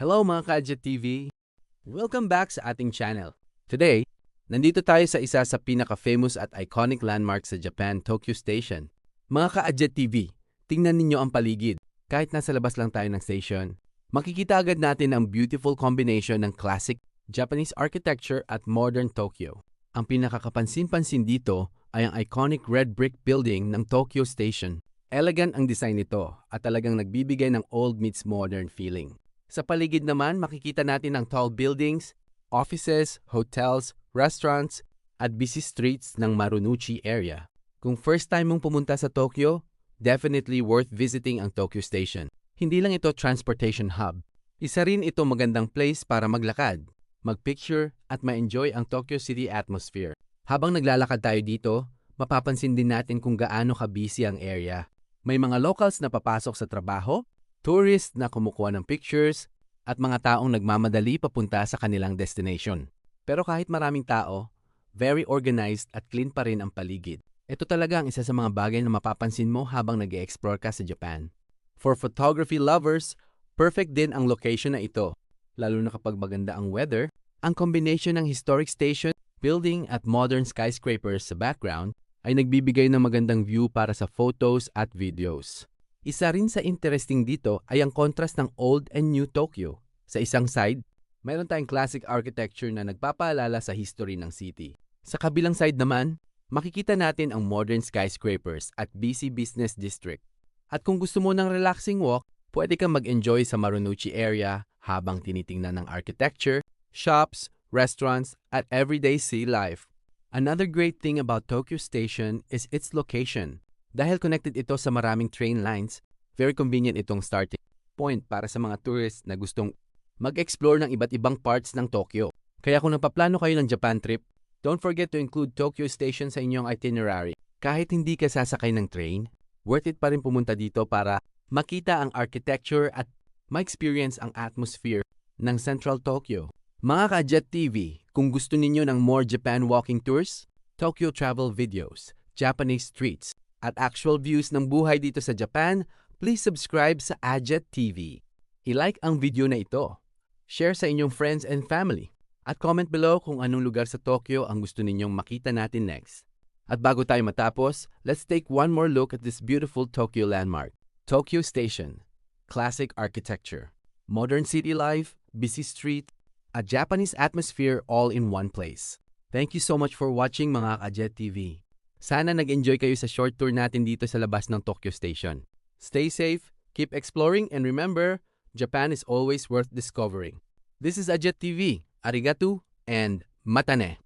Hello mga Kaadjet TV! Welcome back sa ating channel. Today, nandito tayo sa isa sa pinaka-famous at iconic landmark sa Japan, Tokyo Station. Mga Kaadjet TV, tingnan ninyo ang paligid. Kahit nasa labas lang tayo ng station, makikita agad natin ang beautiful combination ng classic Japanese architecture at modern Tokyo. Ang pinakakapansin-pansin dito ay ang iconic red brick building ng Tokyo Station. Elegant ang design nito at talagang nagbibigay ng old meets modern feeling. Sa paligid naman, makikita natin ang tall buildings, offices, hotels, restaurants, at busy streets ng Marunouchi area. Kung first time mong pumunta sa Tokyo, definitely worth visiting ang Tokyo Station. Hindi lang ito transportation hub. Isa rin ito magandang place para maglakad, magpicture, at ma-enjoy ang Tokyo City atmosphere. Habang naglalakad tayo dito, mapapansin din natin kung gaano ka-busy ang area. May mga locals na papasok sa trabaho, tourists na kumukuha ng pictures, at mga taong nagmamadali papunta sa kanilang destination. Pero kahit maraming tao, very organized at clean pa rin ang paligid. Ito talaga ang isa sa mga bagay na mapapansin mo habang nag-e-explore ka sa Japan. For photography lovers, perfect din ang location na ito. Lalo na kapag maganda ang weather, ang combination ng historic station, building at modern skyscrapers sa background ay nagbibigay ng magandang view para sa photos at videos. Isa rin sa interesting dito ay ang contrast ng old and new Tokyo. Sa isang side, mayroon tayong classic architecture na nagpapaalala sa history ng city. Sa kabilang side naman, makikita natin ang modern skyscrapers at busy business district. At kung gusto mo ng relaxing walk, pwede kang mag-enjoy sa Marunouchi area habang tinitingnan ng architecture, shops, restaurants, at everyday sea life. Another great thing about Tokyo Station is its location. Dahil connected ito sa maraming train lines, very convenient itong starting point para sa mga tourists na gustong mag-explore ng iba't ibang parts ng Tokyo. Kaya kung nagpaplano kayo ng Japan trip, don't forget to include Tokyo Station sa inyong itinerary. Kahit hindi ka sasakay ng train, worth it pa rin pumunta dito para makita ang architecture at ma-experience ang atmosphere ng Central Tokyo. Mga Kaadjet TV, kung gusto ninyo ng more Japan walking tours, Tokyo travel videos, Japanese streets, at actual views ng buhay dito sa Japan, please subscribe sa Kaadjet TV. I-like ang video na ito, share sa inyong friends and family, at comment below kung anong lugar sa Tokyo ang gusto ninyong makita natin next. At bago tayo matapos, let's take one more look at this beautiful Tokyo landmark. Tokyo Station, classic architecture, modern city life, busy street, a Japanese atmosphere all in one place. Thank you so much for watching mga Kaadjet TV. Sana nag-enjoy kayo sa short tour natin dito sa labas ng Tokyo Station. Stay safe, keep exploring, and remember, Japan is always worth discovering. This is Kaadjet TV. Arigato and matane!